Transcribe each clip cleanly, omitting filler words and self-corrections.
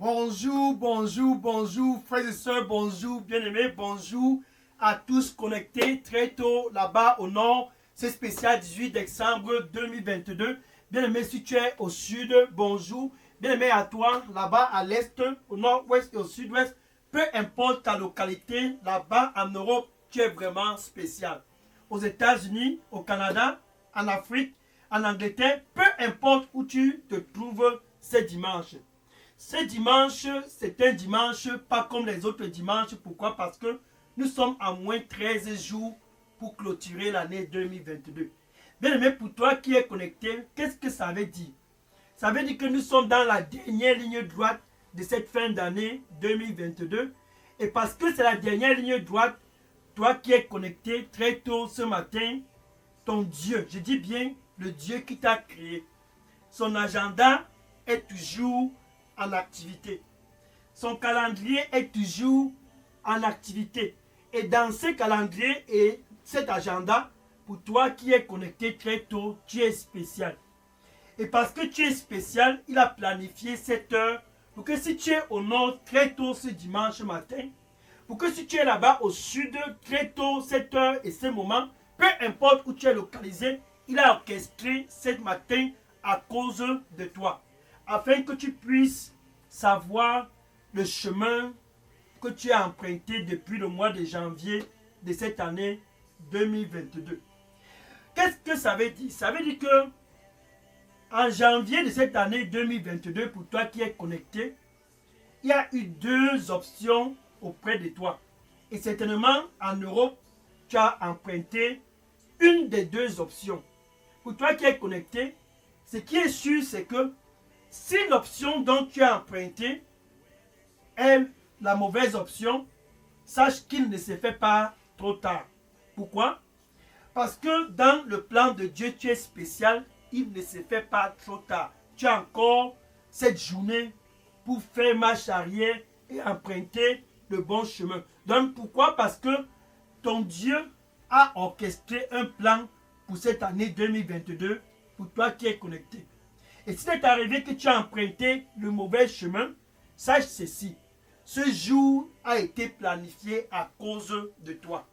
Bonjour, bonjour, bonjour, frères et sœurs, bonjour, bien-aimés, bonjour à tous connectés très tôt là-bas au nord. C'est spécial 18 décembre 2022. Bien-aimé, si tu es au sud, bonjour. Bien-aimé à toi, là-bas à l'est, au nord-ouest et au sud-ouest. Peu importe ta localité, là-bas en Europe, tu es vraiment spécial. Aux États-Unis, au Canada, en Afrique, en Angleterre, peu importe où tu te trouves ce dimanche. Ce dimanche, c'est un dimanche pas comme les autres dimanches. Pourquoi? Parce que nous sommes à moins 13 jours pour clôturer l'année 2022. Bien aimé, pour toi qui es connecté, qu'est-ce que ça veut dire? Ça veut dire que nous sommes dans la dernière ligne droite de cette fin d'année 2022. Et parce que c'est la dernière ligne droite, toi qui es connecté très tôt ce matin, ton Dieu, je dis bien le Dieu qui t'a créé, son agenda est toujours en activité. Son calendrier est toujours en activité. Et dans ce calendrier et cet agenda, pour toi qui es connecté très tôt, tu es spécial. Et parce que tu es spécial, il a planifié cette heure pour que si tu es au nord très tôt ce dimanche matin, pour que si tu es là-bas au sud très tôt cette heure et ce moment, peu importe où tu es localisé, il a orchestré ce matin à cause de toi, afin que tu puisses savoir le chemin que tu as emprunté depuis le mois de janvier de cette année 2022. Qu'est-ce que ça veut dire? Ça veut dire que en janvier de cette année 2022, pour toi qui es connecté, il y a eu deux options auprès de toi. Et certainement, en Europe, tu as emprunté une des deux options. Pour toi qui es connecté, ce qui est sûr, c'est que si l'option dont tu as emprunté est la mauvaise option, sache qu'il ne se fait pas trop tard. Pourquoi? Parce que dans le plan de Dieu, tu es spécial, il ne se fait pas trop tard. Tu as encore cette journée pour faire marche arrière et emprunter le bon chemin. Donc pourquoi? Parce que ton Dieu a orchestré un plan pour cette année 2022 pour toi qui es connecté. Et si c'est arrivé que tu as emprunté le mauvais chemin, sache ceci. Ce jour a été planifié à cause de toi.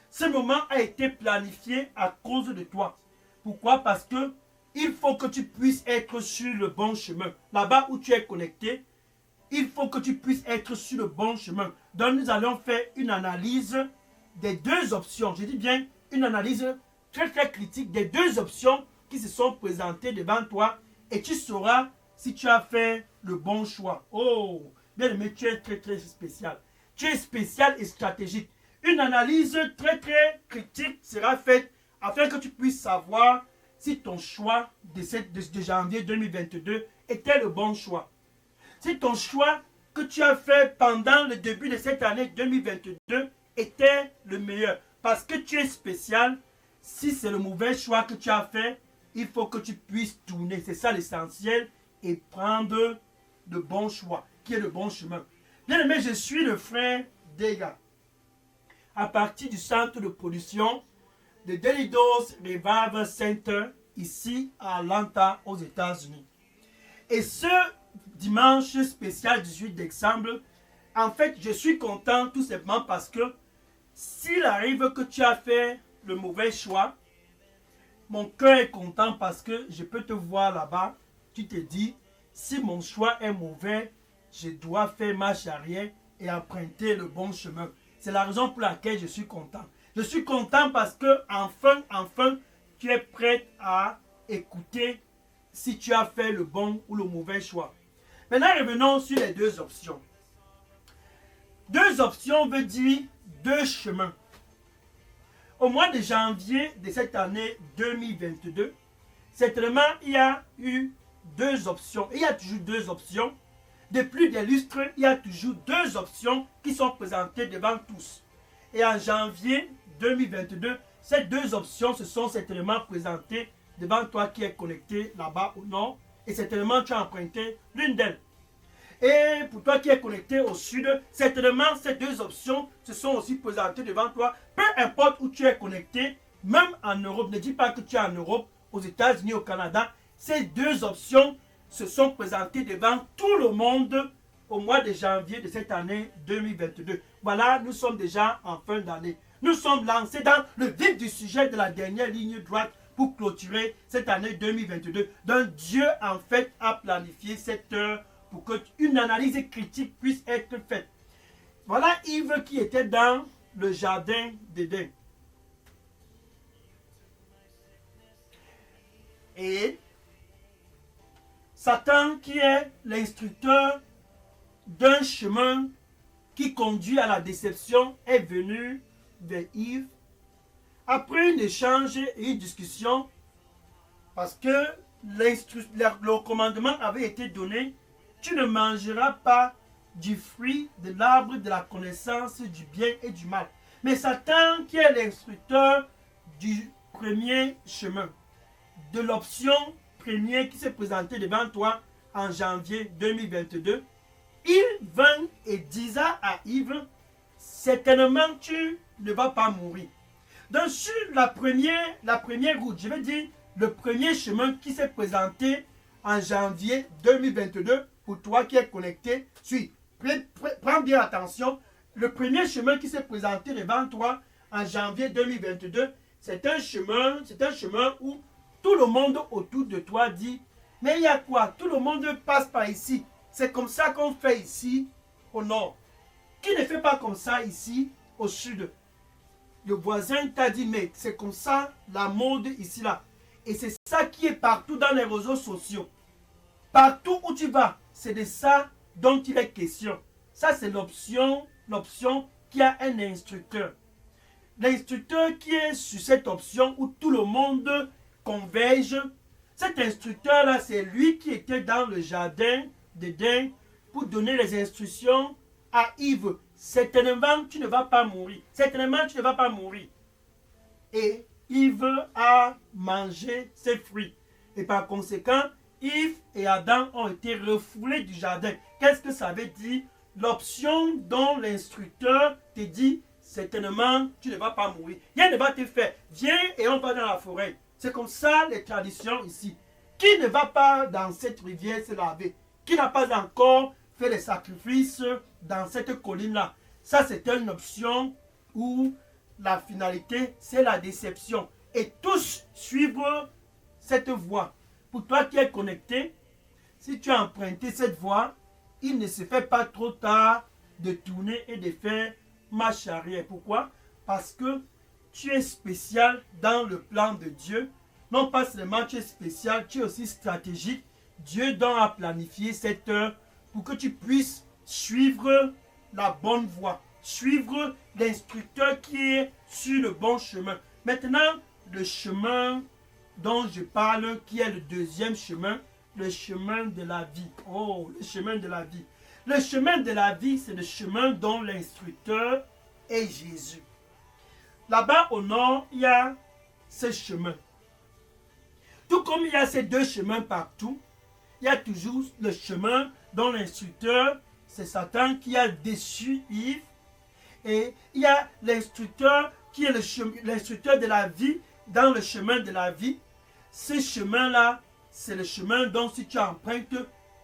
Ce moment a été planifié à cause de toi. Pourquoi? Parce que il faut que tu puisses être sur le bon chemin. Là-bas où tu es connecté, il faut que tu puisses être sur le bon chemin. Donc nous allons faire une analyse des deux options. Je dis bien une analyse très très critique des deux options qui se sont présentées devant toi et tu sauras si tu as fait le bon choix. Oh, bien aimé, tu es très très spécial. Tu es spécial et stratégique. Une analyse très très critique sera faite afin que tu puisses savoir si ton choix de janvier 2022 était le bon choix. Si ton choix que tu as fait pendant le début de cette année 2022 était le meilleur. Parce que tu es spécial, si c'est le mauvais choix que tu as fait, il faut que tu puisses tourner. C'est ça l'essentiel. Et prendre le bon choix, qui est le bon chemin. Bien aimé, je suis le frère Dega. À partir du centre de production de Delidos Revival Center, ici à Atlanta, aux États-Unis. Et ce dimanche spécial 18 décembre, en fait, je suis content tout simplement parce que s'il arrive que tu as fait le mauvais choix, mon cœur est content parce que je peux te voir là-bas. Tu te dis, si mon choix est mauvais, je dois faire marche arrière et emprunter le bon chemin. C'est la raison pour laquelle je suis content. Je suis content parce que enfin, tu es prêt à écouter si tu as fait le bon ou le mauvais choix. Maintenant, revenons sur les deux options. Deux options veut dire deux chemins. Au mois de janvier de cette année 2022, certainement, il y a eu deux options. Il y a toujours deux options. De plus des lustres, il y a toujours deux options qui sont présentées devant tous. Et en janvier 2022, ces deux options se sont certainement présentées devant toi qui es connecté là-bas au nord. Et certainement, tu as emprunté l'une d'elles. Et pour toi qui es connecté au sud, certainement ces deux options se sont aussi présentées devant toi. Peu importe où tu es connecté, même en Europe, ne dis pas que tu es en Europe, aux États-Unis, au Canada, ces deux options se sont présentées devant tout le monde au mois de janvier de cette année 2022. Voilà, nous sommes déjà en fin d'année. Nous sommes lancés dans le vif du sujet de la dernière ligne droite pour clôturer cette année 2022. Donc Dieu en fait a planifié cette heure pour qu'une analyse critique puisse être faite. Voilà Yves qui était dans le jardin d'Éden. Et Satan qui est l'instructeur d'un chemin qui conduit à la déception est venu vers Yves. Après un échange et une discussion, parce que le commandement avait été donné, tu ne mangeras pas du fruit de l'arbre de la connaissance du bien et du mal. Mais Satan, qui est l'instructeur du premier chemin, de l'option première qui s'est présentée devant toi en janvier 2022, il vint et disait à Yves, certainement tu ne vas pas mourir. Donc sur la première route, je veux dire, le premier chemin qui s'est présenté en janvier 2022, pour toi qui es connecté, suis. Prends bien attention. Le premier chemin qui s'est présenté devant toi en janvier 2022, c'est un chemin où tout le monde autour de toi dit, mais il y a quoi? Tout le monde passe par ici. C'est comme ça qu'on fait ici au nord. Qui ne fait pas comme ça ici au sud? Le voisin t'a dit, mais c'est comme ça la mode ici là. Et c'est ça qui est partout dans les réseaux sociaux. Partout où tu vas, c'est de ça dont il est question. Ça, c'est l'option qui a un instructeur. L'instructeur qui est sur cette option où tout le monde converge, cet instructeur-là, c'est lui qui était dans le jardin d'Éden pour donner les instructions à Yves. Certainement, tu ne vas pas mourir. Certainement, tu ne vas pas mourir. Et Yves a mangé ses fruits. Et par conséquent, Yves et Adam ont été refoulés du jardin. Qu'est-ce que ça veut dire? L'option dont l'instructeur te dit, certainement, tu ne vas pas mourir. Rien ne va te faire. Viens et on va dans la forêt. C'est comme ça les traditions ici. Qui ne va pas dans cette rivière se laver? Qui n'a pas encore fait les sacrifices dans cette colline-là? Ça, c'est une option où la finalité, c'est la déception. Et tous suivre cette voie. Pour toi qui es connecté, si tu as emprunté cette voie, il ne se fait pas trop tard de tourner et de faire marche arrière. Pourquoi? Parce que tu es spécial dans le plan de Dieu. Non pas seulement tu es spécial, tu es aussi stratégique. Dieu donc a planifié cette heure pour que tu puisses suivre la bonne voie, suivre l'instructeur qui est sur le bon chemin. Maintenant, le chemin dont je parle, qui est le deuxième chemin, le chemin de la vie. Oh, le chemin de la vie. Le chemin de la vie, c'est le chemin dont l'instructeur est Jésus. Là-bas au nord, il y a ce chemin. Tout comme il y a ces deux chemins partout, il y a toujours le chemin dont l'instructeur, c'est Satan qui a déçu Yves. Et il y a l'instructeur qui est l'instructeur de la vie dans le chemin de la vie. Ce chemin-là, c'est le chemin dont si tu empruntes,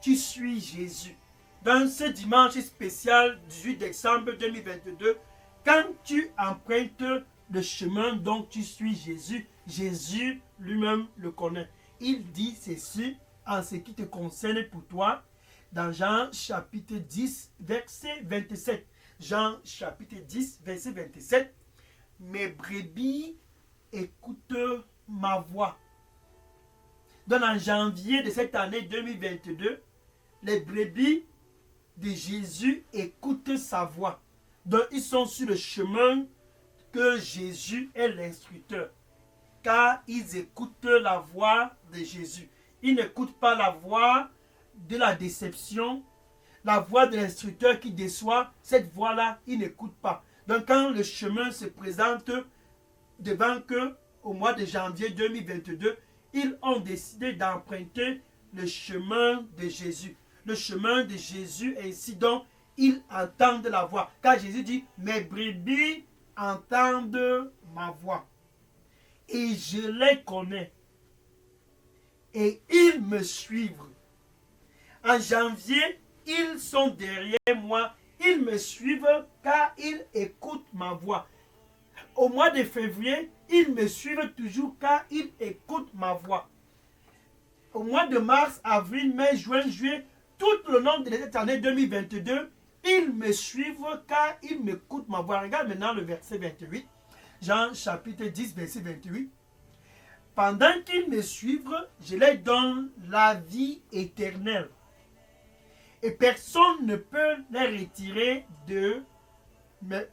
tu suis Jésus. Dans ce dimanche spécial 18 décembre 2022, quand tu empruntes le chemin dont tu suis Jésus, Jésus lui-même le connaît. Il dit ceci en ce qui te concerne pour toi, dans Jean chapitre 10, verset 27. Jean chapitre 10, verset 27. Mes brebis écoutent ma voix. Donc en janvier de cette année 2022, les brebis de Jésus écoutent sa voix. Donc ils sont sur le chemin que Jésus est l'instructeur. Car ils écoutent la voix de Jésus. Ils n'écoutent pas la voix de la déception, la voix de l'instructeur qui déçoit. Cette voix-là, ils n'écoutent pas. Donc quand le chemin se présente devant eux au mois de janvier 2022, ils ont décidé d'emprunter le chemin de Jésus. Le chemin de Jésus, ainsi donc, ils entendent la voix. Car Jésus dit, mes brebis entendent ma voix. Et je les connais. Et ils me suivent. En janvier ils sont derrière moi, ils me suivent car ils écoutent ma voix. Au mois de février, ils me suivent toujours car ils écoutent ma voix. Au mois de mars, avril, mai, juin, juillet, tout le long de cette année 2022, ils me suivent car ils m'écoutent ma voix. Regarde maintenant le verset 28. Jean chapitre 10, verset 28. Pendant qu'ils me suivent, je leur donne la vie éternelle. Et personne ne peut les retirer de...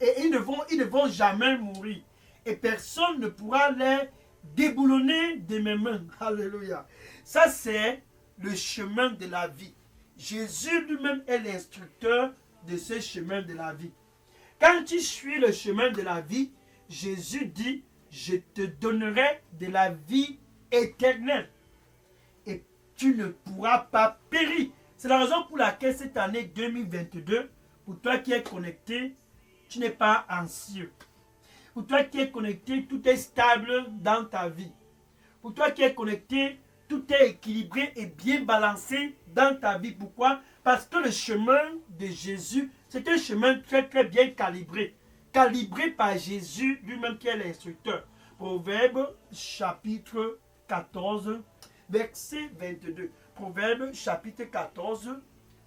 Et ils ne vont jamais mourir. Et personne ne pourra les déboulonner de mes mains. Alléluia. Ça, c'est le chemin de la vie. Jésus lui-même est l'instructeur de ce chemin de la vie. Quand tu suis le chemin de la vie, Jésus dit, je te donnerai de la vie éternelle. Et tu ne pourras pas périr. C'est la raison pour laquelle cette année 2022, pour toi qui es connecté, tu n'es pas anxieux. Pour toi qui es connecté, tout est stable dans ta vie. Pour toi qui es connecté, tout est équilibré et bien balancé dans ta vie. Pourquoi? Parce que le chemin de Jésus, c'est un chemin très très bien calibré. Calibré par Jésus lui-même qui est l'instructeur. Proverbe chapitre 14, verset 22. Proverbe chapitre 14,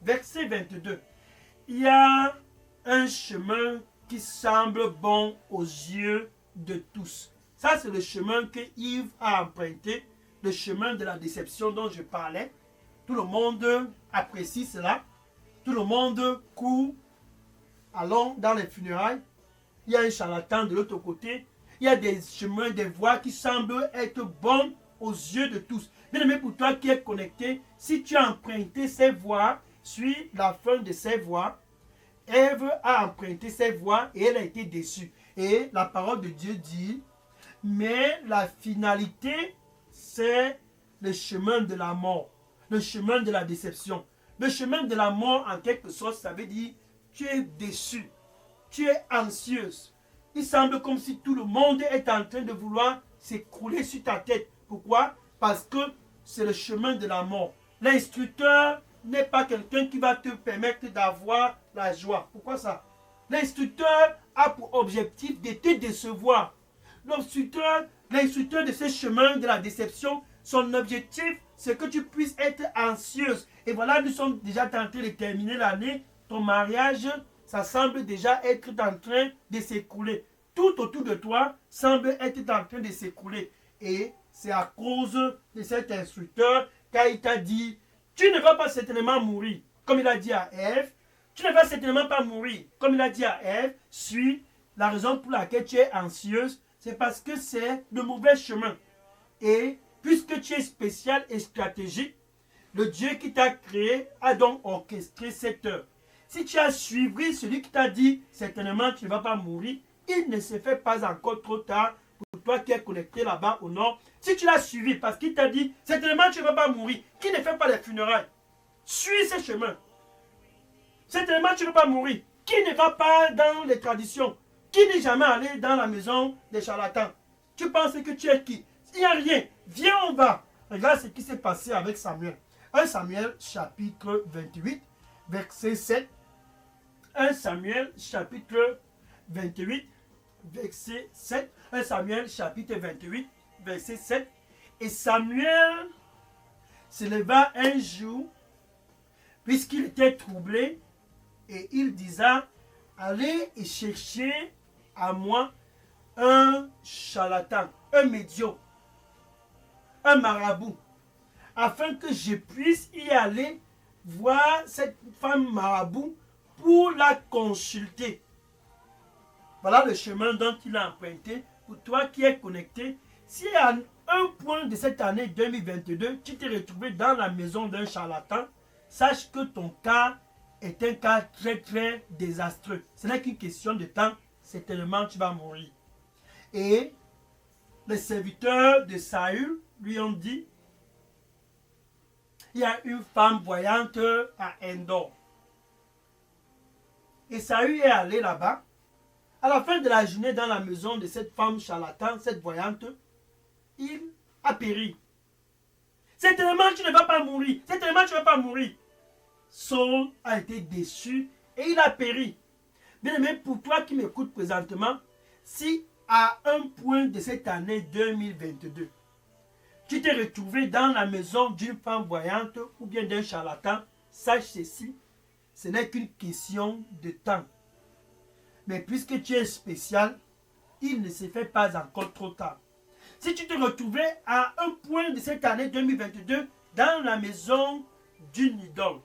verset 22. Il y a un chemin qui semble bon aux yeux de tous. Ça, c'est le chemin que Yves a emprunté, le chemin de la déception dont je parlais. Tout le monde apprécie cela. Tout le monde court. Allons dans les funérailles. Il y a un charlatan de l'autre côté. Il y a des chemins, des voies qui semblent être bonnes aux yeux de tous. Bien aimé, pour toi qui es connecté, si tu as emprunté ces voies, suis la fin de ces voies. Ève a emprunté ces voies et elle a été déçue. Et la parole de Dieu dit, mais la finalité, c'est le chemin de la mort, le chemin de la déception. Le chemin de la mort, en quelque sorte, ça veut dire, tu es déçu, tu es anxieuse. Il semble comme si tout le monde est en train de vouloir s'écrouler sur ta tête. Pourquoi? Parce que c'est le chemin de la mort. L'instructeur n'est pas quelqu'un qui va te permettre d'avoir la joie. Pourquoi ça? L'instructeur a pour objectif de te décevoir. L'instructeur de ce chemin de la déception, son objectif, c'est que tu puisses être anxieuse. Et voilà, nous sommes déjà en train de terminer l'année. Ton mariage, ça semble déjà être en train de s'écrouler. Tout autour de toi semble être en train de s'écrouler. Et c'est à cause de cet instructeur qu'il t'a dit, tu ne vas pas certainement mourir, comme il a dit à Ève. Tu ne vas certainement pas mourir, comme il a dit à Ève. Suis la raison pour laquelle tu es anxieuse, c'est parce que c'est le mauvais chemin. Et puisque tu es spécial et stratégique, le Dieu qui t'a créé a donc orchestré cette heure. Si tu as suivi celui qui t'a dit, certainement tu ne vas pas mourir, il ne se fait pas encore trop tard pour toi qui es connecté là-bas au nord. Si tu l'as suivi parce qu'il t'a dit, certainement tu ne vas pas mourir, qui ne fait pas les funérailles, suis ce chemin. Certainement tu ne vas pas mourir, qui ne va pas dans les traditions, qui n'est jamais allé dans la maison des charlatans. Tu penses que tu es qui? Il n'y a rien, viens on va. Regarde ce qui s'est passé avec Samuel. 1 Samuel chapitre 28, verset 7. 1 Samuel chapitre 28, verset 7. 1 Samuel chapitre 28, verset 7. Et Samuel se leva un jour, puisqu'il était troublé, et il disa, allez et chercher à moi un charlatan, un médium, un marabout, afin que je puisse y aller voir cette femme marabout pour la consulter. Voilà le chemin dont il a emprunté. Pour toi qui es connecté, si à un point de cette année 2022, tu t'es retrouvé dans la maison d'un charlatan, sache que ton cas est un cas très très désastreux. Ce n'est qu'une question de temps, certainement tu vas mourir. Et les serviteurs de Saül lui ont dit, il y a une femme voyante à Endor. Et Saül est allé là-bas. À la fin de la journée, dans la maison de cette femme charlatan, cette voyante, il a péri. Certainement, tu ne vas pas mourir. Certainement, tu ne vas pas mourir. Saul a été déçu et il a péri. Bien-aimé, pour toi qui m'écoutes présentement, si à un point de cette année 2022, tu t'es retrouvé dans la maison d'une femme voyante ou bien d'un charlatan, sache ceci, ce n'est qu'une question de temps. Mais puisque tu es spécial, il ne se fait pas encore trop tard. Si tu te retrouvais à un point de cette année 2022 dans la maison d'une idole,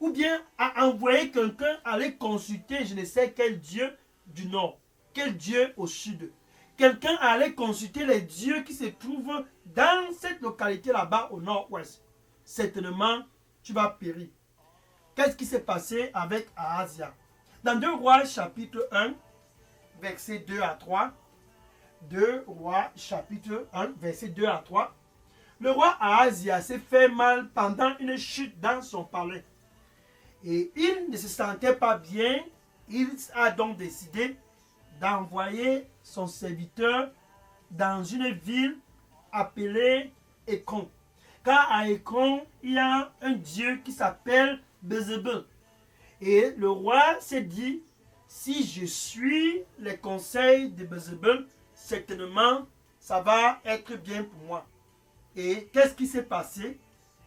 ou bien à envoyer quelqu'un aller consulter je ne sais quel dieu du nord, quel dieu au sud, quelqu'un aller consulter les dieux qui se trouvent dans cette localité là-bas au nord-ouest, certainement tu vas périr. Qu'est-ce qui s'est passé avec Ahazia? Dans 2 Rois chapitre 1, verset 2 à 3, 2 Rois chapitre 1, verset 2 à 3, le roi Ahazia s'est fait mal pendant une chute dans son palais. Et il ne se sentait pas bien. Il a donc décidé d'envoyer son serviteur dans une ville appelée Écron. Car à Écron, il y a un dieu qui s'appelle Bézébel. Et le roi s'est dit, si je suis les conseils de Bézébel, certainement, ça va être bien pour moi. Et qu'est-ce qui s'est passé?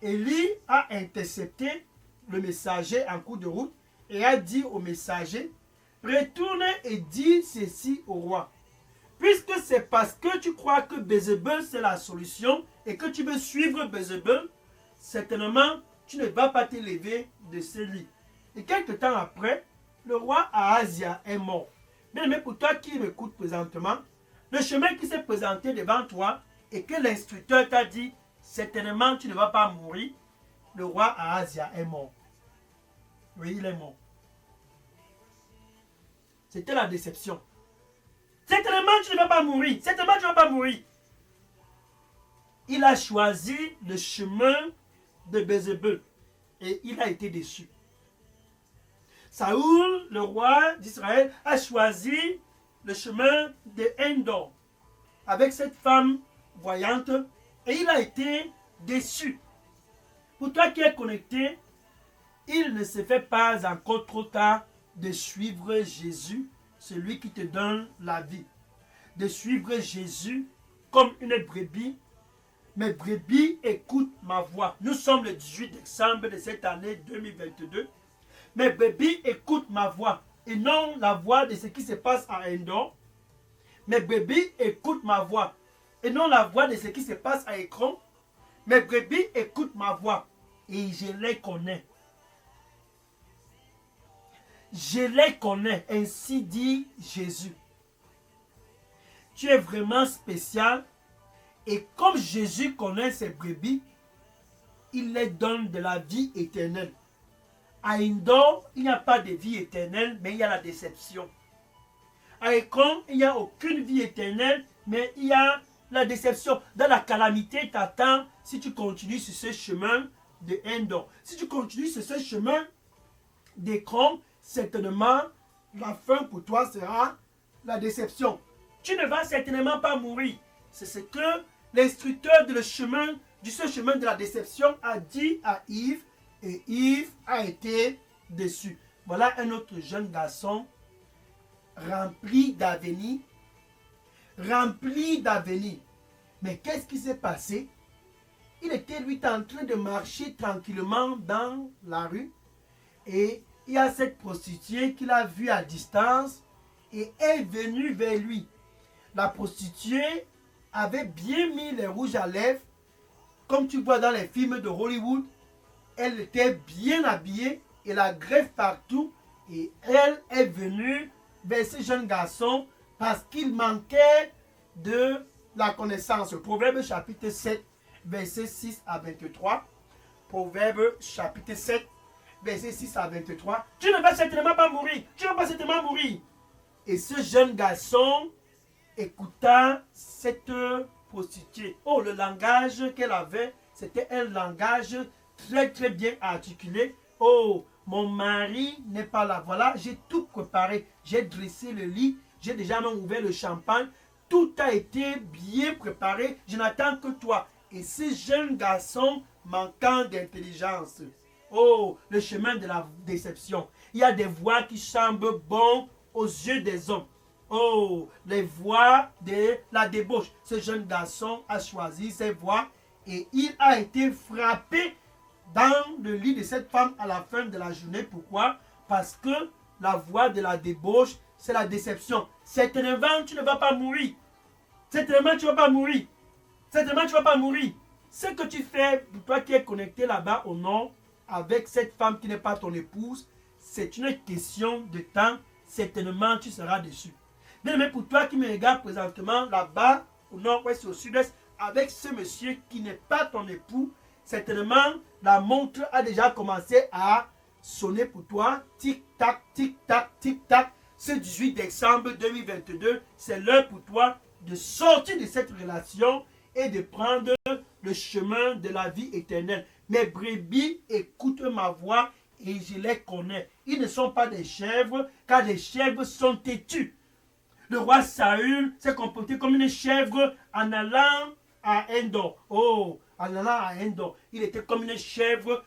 Élie a intercepté le messager en cours de route et a dit au messager, retourne et dis ceci au roi. Puisque c'est parce que tu crois que Bézébel c'est la solution et que tu veux suivre Bézébel, certainement tu ne vas pas te lever de ce lit. Et quelque temps après, le roi Ahazia est mort. Mais pour toi qui m'écoutes présentement, le chemin qui s'est présenté devant toi et que l'instructeur t'a dit, certainement tu ne vas pas mourir, le roi Ahazia est mort. Oui, il est mort. C'était la déception. Certainement tu ne vas pas mourir. Certainement tu ne vas pas mourir. Il a choisi le chemin de Bézébel et il a été déçu. Saoul, le roi d'Israël, a choisi le chemin de Endor avec cette femme voyante et il a été déçu. Pour toi qui es connecté, il ne se fait pas encore trop tard de suivre Jésus, celui qui te donne la vie. De suivre Jésus comme une brebis. Mes brebis écoutent ma voix. Nous sommes le 18 décembre de cette année 2022. Mes brebis écoutent ma voix et non la voix de ce qui se passe à Endor. Mes brebis écoutent ma voix et non la voix de ce qui se passe à Écron. Mes brebis écoutent ma voix et je les connais. Je les connais, ainsi dit Jésus. Tu es vraiment spécial et comme Jésus connaît ses brebis, il les donne de la vie éternelle. À Endor, il n'y a pas de vie éternelle, mais il y a la déception. À Écron, il n'y a aucune vie éternelle, mais il y a la déception. Dans la calamité t'attend si tu continues sur ce chemin de Endor. Si tu continues sur ce chemin d'Écron, certainement, la fin pour toi sera la déception. Tu ne vas certainement pas mourir. C'est ce que l'instructeur de ce chemin de la déception a dit à Yves. Et Yves a été déçu. Voilà un autre jeune garçon rempli d'avenir. Rempli d'avenir. Mais qu'est-ce qui s'est passé? Il était lui en train de marcher tranquillement dans la rue. Et il y a cette prostituée qu'il a vue à distance et est venue vers lui. La prostituée avait bien mis les rouges à lèvres, comme tu vois dans les films de Hollywood. Elle était bien habillée et la greffe partout. Et elle est venue vers ce jeune garçon parce qu'il manquait de la connaissance. Proverbe chapitre 7, verset 6 à 23. Proverbe chapitre 7, verset 6 à 23. Tu ne vas certainement pas mourir. Tu ne vas pas certainement mourir. Et ce jeune garçon écouta cette prostituée. Oh, le langage qu'elle avait, c'était un langage très bien articulé. Oh, mon mari n'est pas là. Voilà, j'ai tout préparé. J'ai dressé le lit. J'ai déjà même ouvert le champagne. Tout a été bien préparé. Je n'attends que toi. Et ce jeune garçon manquant d'intelligence Oh, le chemin de la déception. Il y a des voies qui semblent bonnes aux yeux des hommes. Oh, les voies de la débauche. Ce jeune garçon a choisi ces voies et il a été frappé dans le lit de cette femme à la fin de la journée. Pourquoi? Parce que la voie de la débauche, c'est la déception. Certainement, tu ne vas pas mourir. Certainement, tu ne vas pas mourir. Certainement, tu ne vas pas mourir. Ce que tu fais, pour toi qui es connecté là-bas au nord, avec cette femme qui n'est pas ton épouse, c'est une question de temps. Certainement, tu seras déçu. Bien aimé, pour toi qui me regarde présentement là-bas, au nord-ouest et au sud-est, avec ce monsieur qui n'est pas ton époux, certainement, la montre a déjà commencé à sonner pour toi. Tic-tac, tic-tac, tic-tac. Ce 18 décembre 2022, c'est l'heure pour toi de sortir de cette relation et de prendre le chemin de la vie éternelle. Mes brebis écoutent ma voix et je les connais. Ils ne sont pas des chèvres, car les chèvres sont têtues. Le roi Saül s'est comporté comme une chèvre en allant à Endor. Oh, en allant à Endor. Il était comme une chèvre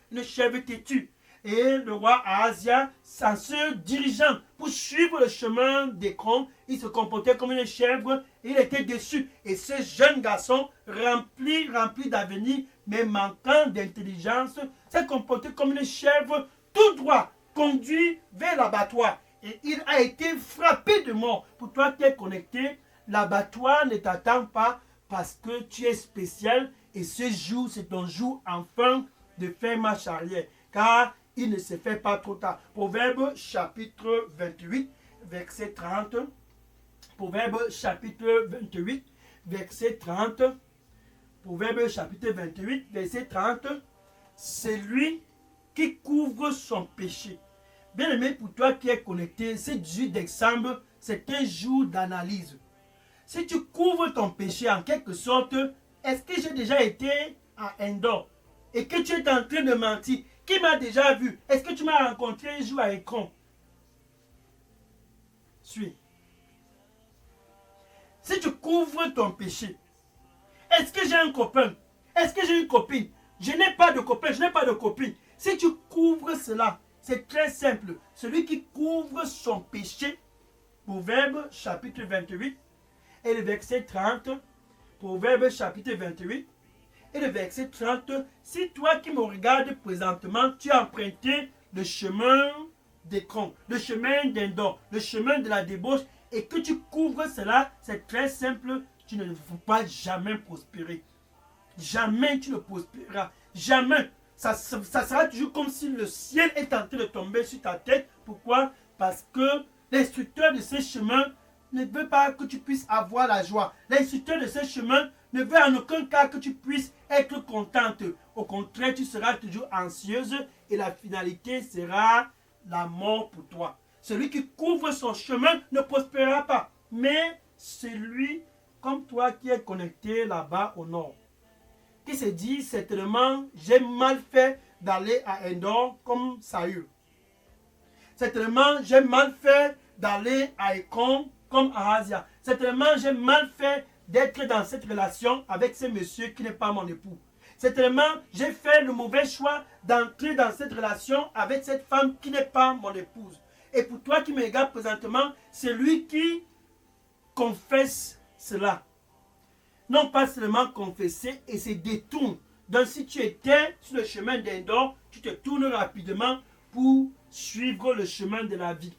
têtue. Et le roi Ahazia, en se dirigeant pour suivre le chemin d'Écron, il se comportait comme une chèvre et il était déçu. Et ce jeune garçon, rempli d'avenir, mais manquant d'intelligence, s'est comporté comme une chèvre tout droit, conduit vers l'abattoir. Et il a été frappé de mort. Pour toi qui es connecté, l'abattoir ne t'attend pas parce que tu es spécial. Et ce jour, c'est ton jour enfin de faire marche arrière. Car il ne se fait pas trop tard. Proverbe chapitre 28, verset 30. Proverbe chapitre 28, verset 30. Proverbe chapitre 28, verset 30. C'est lui qui couvre son péché. Bien aimé, pour toi qui es connecté, ce 18 décembre, c'est un jour d'analyse. Si tu couvres ton péché en quelque sorte, est-ce que j'ai déjà été à Endor et que tu es en train de mentir? Qui m'a déjà vu? Est-ce que tu m'as rencontré un jour à Écron? Suis. Si tu couvres ton péché, est-ce que j'ai un copain? Est-ce que j'ai une copine? Je n'ai pas de copain, je n'ai pas de copine. Si tu couvres cela, c'est très simple. Celui qui couvre son péché, Proverbe chapitre 28 et le verset 30, Proverbe chapitre 28 et le verset 30, si toi qui me regardes présentement, tu as emprunté le chemin d'Écron, le chemin d'Endor, le chemin de la débauche, et que tu couvres cela, c'est très simple, tu ne vas jamais prospérer. Jamais tu ne prospéreras. Jamais. Ça sera toujours comme si le ciel est en train de tomber sur ta tête. Pourquoi? Parce que l'instructeur de ce chemin ne veut pas que tu puisses avoir la joie. L'instructeur de ce chemin ne veut en aucun cas que tu puisses être contente. Au contraire, tu seras toujours anxieuse et la finalité sera la mort pour toi. Celui qui couvre son chemin ne prospérera pas. Mais celui comme toi qui est connecté là-bas au nord, qui se dit certainement j'ai mal fait d'aller à Endor comme Saül. Certainement j'ai mal fait d'aller à Écron comme Ahazia. Certainement j'ai mal fait d'être dans cette relation avec ce monsieur qui n'est pas mon époux. Certainement j'ai fait le mauvais choix d'entrer dans cette relation avec cette femme qui n'est pas mon épouse. Et pour toi qui me regarde présentement, c'est lui qui confesse cela. Non pas seulement confesser et se détourne. Donc si tu étais sur le chemin d'Endor, tu te tournes rapidement pour suivre le chemin de la vie.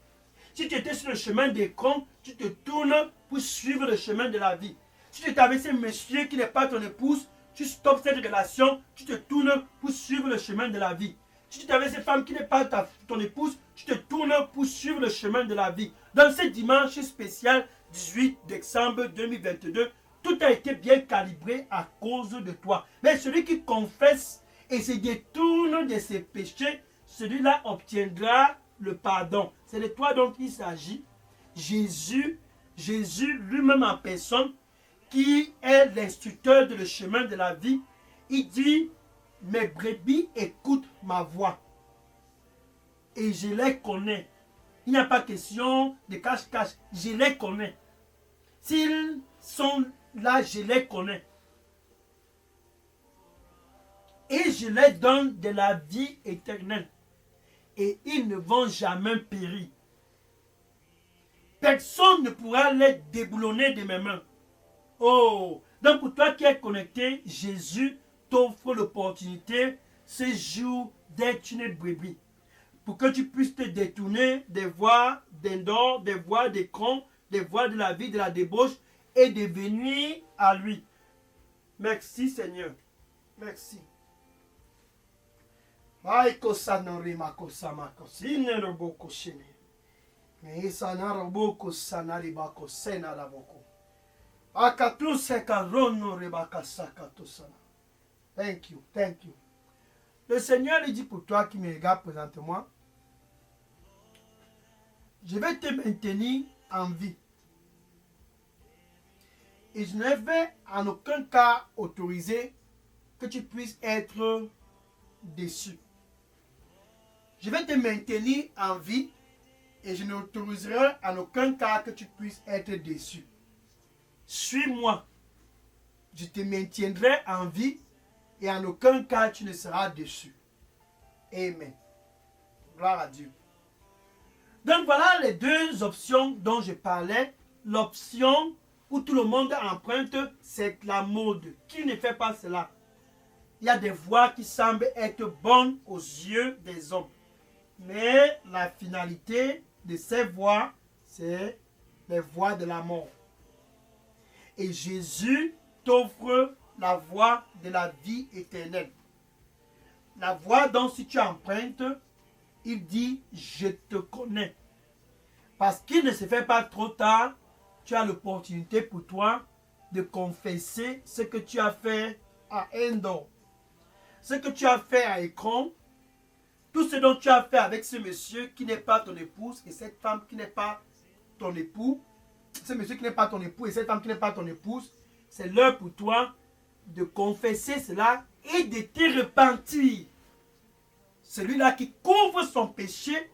Si tu étais sur le chemin d'Écron, tu te tournes pour suivre le chemin de la vie. Si tu étais avec ce monsieur qui n'est pas ton épouse, tu stoppes cette relation, tu te tournes pour suivre le chemin de la vie. Si tu es avec cette femme qui n'est pas ton épouse, tu te tournes pour suivre le chemin de la vie. Dans ce dimanche spécial 18 décembre 2022, tout a été bien calibré à cause de toi. Mais celui qui confesse et se détourne de ses péchés, celui-là obtiendra le pardon. C'est de toi dont il s'agit. Jésus lui-même en personne, qui est l'instructeur de le chemin de la vie, il dit, mes brebis écoutent ma voix et je les connais. Il n'y a pas question de cache-cache, je les connais. S'ils sont là, je les connais. Et je leur donne de la vie éternelle. Et ils ne vont jamais périr. Personne ne pourra les déboulonner de mes mains. Oh! Donc pour toi qui es connecté, Jésus t'offre l'opportunité ce jour d'être une brebis. Pour que tu puisses te détourner des voies d'Endor, des voies des cons, des voies de la vie, de la débauche et de venir à lui. Merci Seigneur. Merci. Thank you, thank you. Le Seigneur lui dit pour toi qui me regarde présentement, je vais te maintenir en vie. Et je ne vais en aucun cas autoriser que tu puisses être déçu. Je vais te maintenir en vie et je n'autoriserai en aucun cas que tu puisses être déçu. Suis-moi. Je te maintiendrai en vie et en aucun cas tu ne seras déçu. Amen. Gloire à Dieu. Donc voilà les deux options dont je parlais. L'option où tout le monde emprunte, c'est la mode. Qui ne fait pas cela? Il y a des voies qui semblent être bonnes aux yeux des hommes. Mais la finalité de ces voies, c'est les voies de la mort. Et Jésus t'offre la voie de la vie éternelle. La voie dont si tu empruntes, il dit, je te connais. Parce qu'il ne se fait pas trop tard, tu as l'opportunité pour toi de confesser ce que tu as fait à Endor, ce que tu as fait à Écran, tout ce dont tu as fait avec ce monsieur qui n'est pas ton épouse et cette femme qui n'est pas ton époux, ce monsieur qui n'est pas ton époux et cette femme qui n'est pas ton épouse, c'est l'heure pour toi de confesser cela et de te repentir. Celui-là qui couvre son péché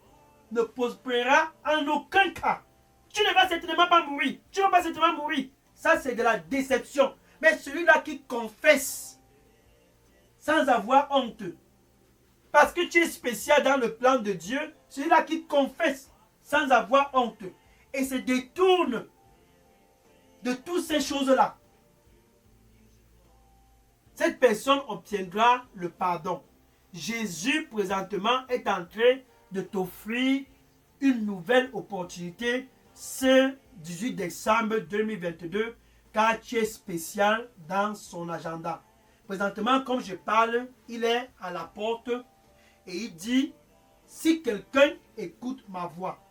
ne prospérera en aucun cas. Tu ne vas certainement pas mourir. Tu ne vas pas certainement mourir. Ça, c'est de la déception. Mais celui-là qui confesse sans avoir honte, parce que tu es spécial dans le plan de Dieu, celui-là qui confesse sans avoir honte et se détourne de toutes ces choses-là, cette personne obtiendra le pardon. Jésus, présentement, est en train de t'offrir une nouvelle opportunité ce 18 décembre 2022, car tu es spécial dans son agenda. Présentement, comme je parle, il est à la porte et il dit, si quelqu'un écoute ma voix.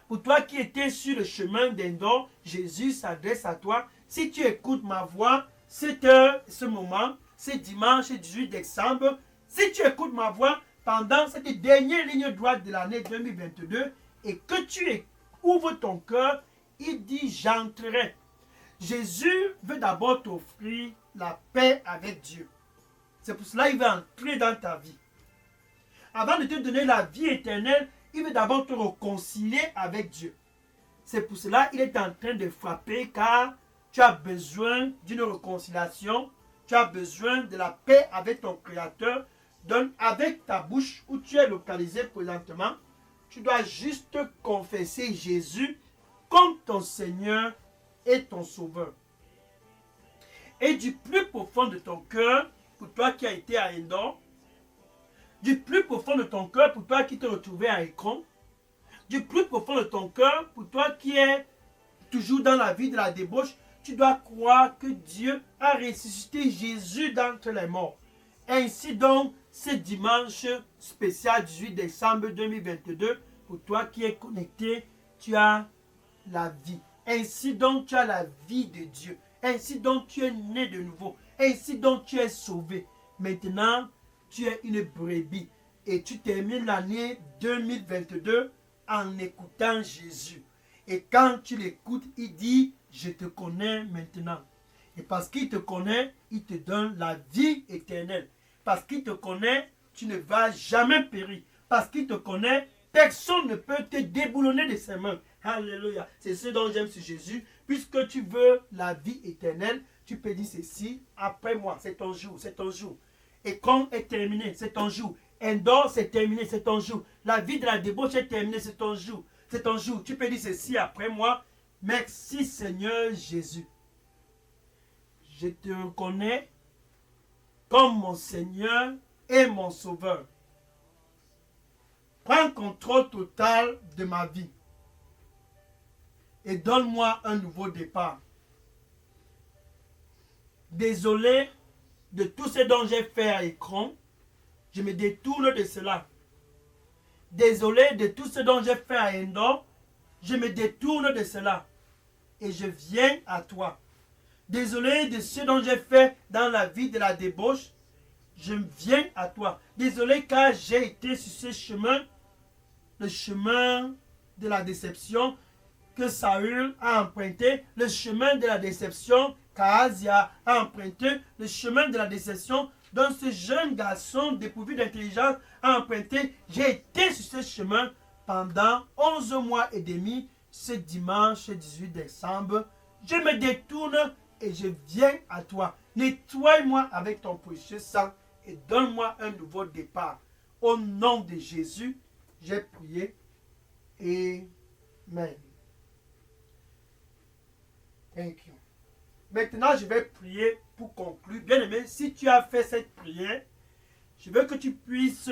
Pour toi qui étais sur le chemin d'Endor, Jésus s'adresse à toi. Si tu écoutes ma voix, ce moment, ce dimanche 18 décembre, si tu écoutes ma voix pendant cette dernière ligne droite de l'année 2022 et que tu ouvres ton cœur, il dit j'entrerai. Jésus veut d'abord t'offrir la paix avec Dieu. C'est pour cela qu'il veut entrer dans ta vie. Avant de te donner la vie éternelle, il veut d'abord te réconcilier avec Dieu. C'est pour cela qu'il est en train de frapper car tu as besoin d'une réconciliation, tu as besoin de la paix avec ton Créateur. Donc avec ta bouche où tu es localisé présentement, tu dois juste confesser Jésus comme ton Seigneur et ton Sauveur. Et du plus profond de ton cœur, pour toi qui as été à Endor, du plus profond de ton cœur, pour toi qui t'es retrouvé à Écran, du plus profond de ton cœur, pour toi qui es toujours dans la vie de la débauche, tu dois croire que Dieu a ressuscité Jésus d'entre les morts. Ainsi donc, ce dimanche spécial 18 décembre 2022, pour toi qui es connecté, tu as la vie. Ainsi donc, tu as la vie de Dieu. Ainsi donc, tu es né de nouveau. Ainsi donc, tu es sauvé. Maintenant, tu es une brebis. Et tu termines l'année 2022 en écoutant Jésus. Et quand tu l'écoutes, il dit, je te connais maintenant. Et parce qu'il te connaît, il te donne la vie éternelle. Parce qu'il te connaît, tu ne vas jamais périr. Parce qu'il te connaît, personne ne peut te déboulonner de ses mains. Alléluia. C'est ce dont j'aime sur Jésus. Puisque tu veux la vie éternelle, tu peux dire ceci, après moi, c'est ton jour, c'est ton jour. Écran est terminé, c'est ton jour. Endor, c'est terminé, c'est ton jour. La vie de la débauche est terminée, c'est ton jour. C'est ton jour. Tu peux dire ceci après moi. Merci Seigneur Jésus. Je te reconnais comme mon Seigneur et mon Sauveur. Prends contrôle total de ma vie et donne-moi un nouveau départ. Désolé de tout ce dont j'ai fait à écran, je me détourne de cela. Désolé de tout ce dont j'ai fait à Endor, je me détourne de cela et je viens à toi. Désolé de ce dont j'ai fait dans la vie de la débauche, je viens à toi. Désolé car j'ai été sur ce chemin, le chemin de la déception que Saül a emprunté, le chemin de la déception qu'Ahazia a emprunté, le chemin de la déception dont ce jeune garçon dépourvu d'intelligence a emprunté. J'ai été sur ce chemin pendant 11 mois et demi. Ce dimanche 18 décembre, je me détourne et je viens à toi. Nettoie-moi avec ton précieux sang et donne-moi un nouveau départ. Au nom de Jésus, j'ai prié. Amen. Thank you. Maintenant, je vais prier pour conclure. Bien-aimé, si tu as fait cette prière, je veux que tu puisses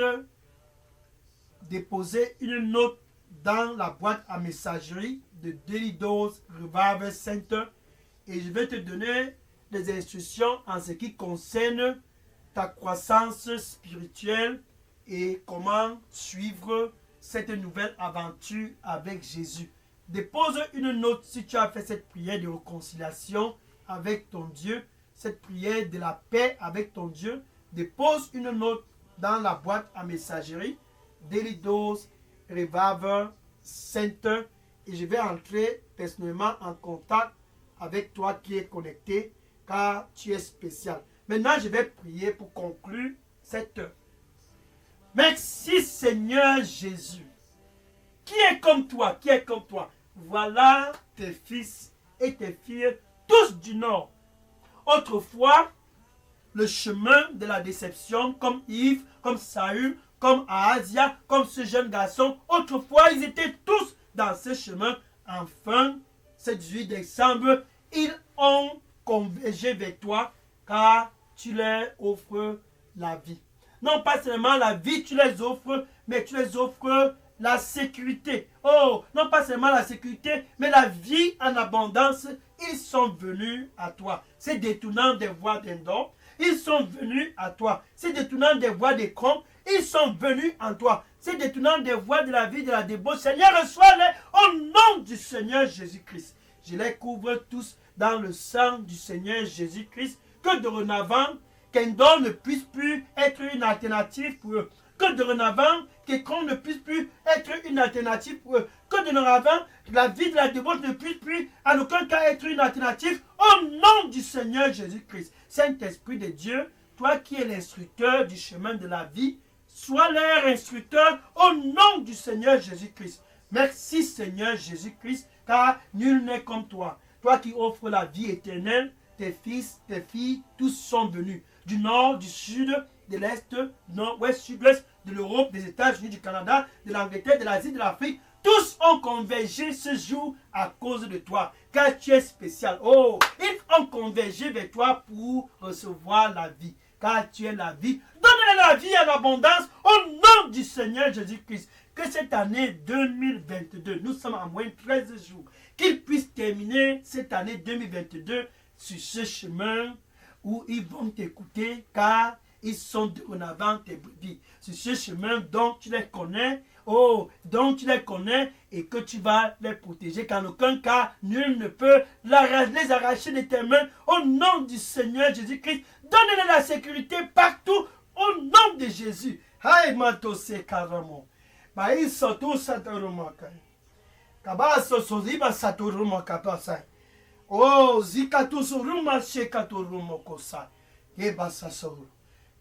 déposer une note dans la boîte à messagerie de Daily Dose Revival Center et je vais te donner des instructions en ce qui concerne ta croissance spirituelle et comment suivre cette nouvelle aventure avec Jésus. Dépose une note si tu as fait cette prière de réconciliation avec ton Dieu, cette prière de la paix avec ton Dieu. Dépose une note dans la boîte à messagerie Daily Dose Revival Center et je vais entrer personnellement en contact avec toi qui es connecté car tu es spécial. Maintenant, je vais prier pour conclure cette heure. Merci Seigneur Jésus. Qui est comme toi? Qui est comme toi? Voilà tes fils et tes filles, tous du Nord. Autrefois, le chemin de la déception, comme Yves, comme Saül, comme Ahazia, comme ce jeune garçon, autrefois, ils étaient tous dans ce chemin. Enfin, ce 18 décembre, ils ont convergé vers toi, car tu leur offres la vie. Non pas seulement la vie, tu les offres, mais tu les offres la sécurité. Oh, non pas seulement la sécurité, mais la vie en abondance. Ils sont venus à toi. C'est détournant des voies d'Endor. Ils sont venus à toi. C'est détournant des voies des cons. Ils sont venus en toi. C'est détournant des voies de la vie de la débauche. Seigneur, reçois-les au nom du Seigneur Jésus-Christ. Je les couvre tous dans le sang du Seigneur Jésus-Christ. Que dorénavant, qu'Endor ne puisse plus être une alternative pour eux. Que dorénavant, qu'Écran ne puisse plus être une alternative pour eux. Que dorénavant, la vie de la débauche ne puisse plus en aucun cas être une alternative au nom du Seigneur Jésus-Christ. Saint-Esprit de Dieu, toi qui es l'instructeur du chemin de la vie, sois leur instructeur au nom du Seigneur Jésus-Christ. Merci Seigneur Jésus-Christ, car nul n'est comme toi. Toi qui offres la vie éternelle, tes fils, tes filles, tous sont venus. Du nord, du sud, de l'est, du nord-ouest, sud-ouest, de l'Europe, des États-Unis, du Canada, de l'Angleterre, de l'Asie, de l'Afrique. Tous ont convergé ce jour à cause de toi, car tu es spécial. Oh, ils ont convergé vers toi pour recevoir la vie, car tu es la vie. Donne-leur la vie en abondance au nom du Seigneur Jésus-Christ. Que cette année 2022, nous sommes à moins de 13 jours, qu'ils puissent terminer cette année 2022 sur ce chemin où ils vont t'écouter, car ils sont dorénavant tes brebis. Sur ce chemin dont tu les connais, oh, dont tu les connais et que tu vas les protéger, qu'en aucun cas, nul ne peut les arracher de tes mains. Au nom du Seigneur Jésus-Christ, donne-les la sécurité partout, au nom de Jésus. Aïe, matose karamo. Baï soto satoruma kai. Kabaso soziba satoruma kapasai. Oh, zikato soruma shekatoruma kosai. Yebasa soru.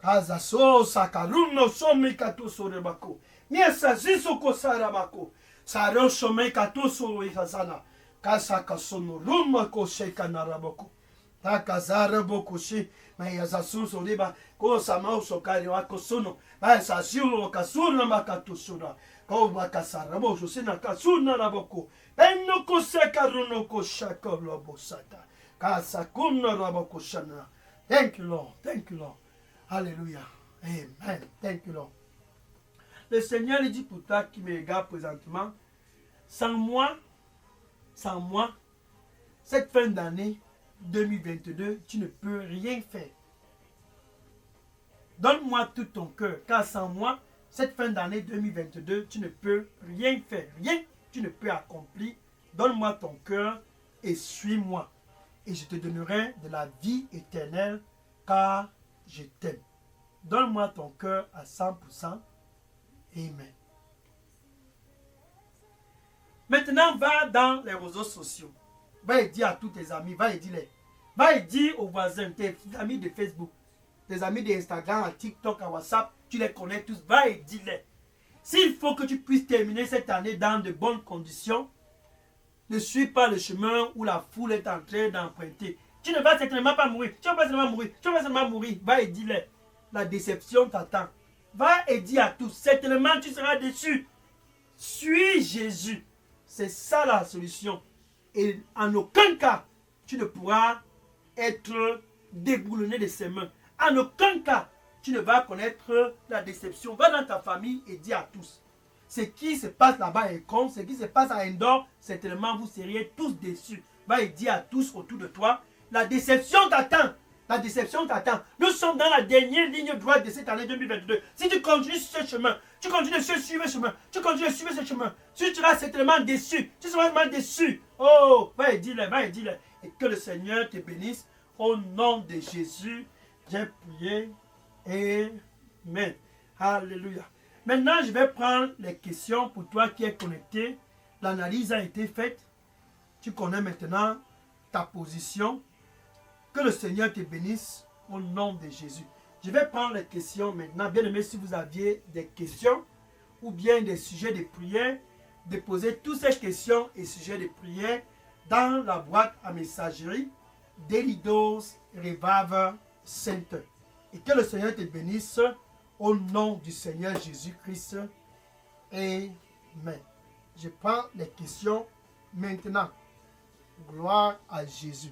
Kaza so sakaruno some kato sorebako. Miesa ziso kosarabako. Saro some kato soro ihazana. Kasa kasono ruma ko sheka narabako. Takazara boko shi. Mayazasunsoriba, Kosama Sokari Wakosono, Masasio Kasuna Makatusuna, Kobakasarabo, Sina Kasuna Raboko, Benoko Sakaruno Koshako Lobosata, Kasakuna Raboko Shana. Thank you, Lord. Thank you, Lord. Hallelujah. Amen. Thank you, Lord. Le Seigneur lui dit pour toi qui me regarde présentement, sans moi, cette fin d'année 2022, tu ne peux rien faire. Donne-moi tout ton cœur, car sans moi, cette fin d'année 2022, tu ne peux rien faire. Rien, tu ne peux accomplir. Donne-moi ton cœur et suis-moi. Et je te donnerai de la vie éternelle, car je t'aime. Donne-moi ton cœur à 100%. Amen. Maintenant, va dans les réseaux sociaux. Va et dire à tous tes amis, va et dire aux voisins, tes amis de Facebook, tes amis d'Instagram, à TikTok, à WhatsApp, tu les connais tous, va et dis-les. S'il faut que tu puisses terminer cette année dans de bonnes conditions, ne suis pas le chemin où la foule est en train d'emprunter. Tu ne vas certainement pas mourir. Tu ne vas pas seulement mourir. Va et dis-les. La déception t'attend. Va et dis à tous. Certainement, tu seras déçu. Suis Jésus. C'est ça la solution. Et en aucun cas, tu ne pourras être déboulonné de ses mains. En aucun cas, tu ne vas connaître la déception. Va dans ta famille et dis à tous. Ce qui se passe là-bas est con. Ce qui se passe à Endor, certainement vous seriez tous déçus. Va et dis à tous autour de toi. La déception t'attend. La déception t'attend. Nous sommes dans la dernière ligne droite de cette année 2022. Si tu continues sur ce chemin, tu continues de suivre ce chemin, tu continues de suivre ce chemin, tu seras certainement déçu. Tu seras vraiment déçu. Oh, va et dis-le, va et dis-le. Et que le Seigneur te bénisse. Au nom de Jésus, j'ai prié. Amen. Alléluia. Maintenant, je vais prendre les questions pour toi qui es connecté. L'analyse a été faite. Tu connais maintenant ta position. Que le Seigneur te bénisse au nom de Jésus. Je vais prendre les questions maintenant. Bien aimé, si vous aviez des questions ou bien des sujets de prière, déposez toutes ces questions et sujets de prière dans la boîte à messagerie d'Elidos Revival Center. Et que le Seigneur te bénisse au nom du Seigneur Jésus-Christ. Amen. Je prends les questions maintenant. Gloire à Jésus.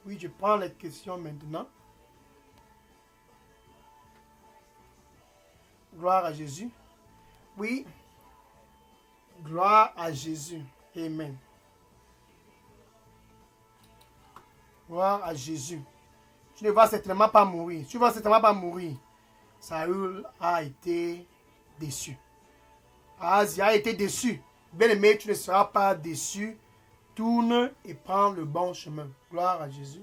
Oui, je prends les questions maintenant. Gloire à Jésus. Oui. Gloire à Jésus. Amen. Gloire à Jésus. Tu ne vas certainement pas mourir. Tu ne vas certainement pas mourir. Saül a été déçu. Asie a été déçu. Bien-aimé, tu ne seras pas déçu. Tourne et prends le bon chemin. Gloire à Jésus.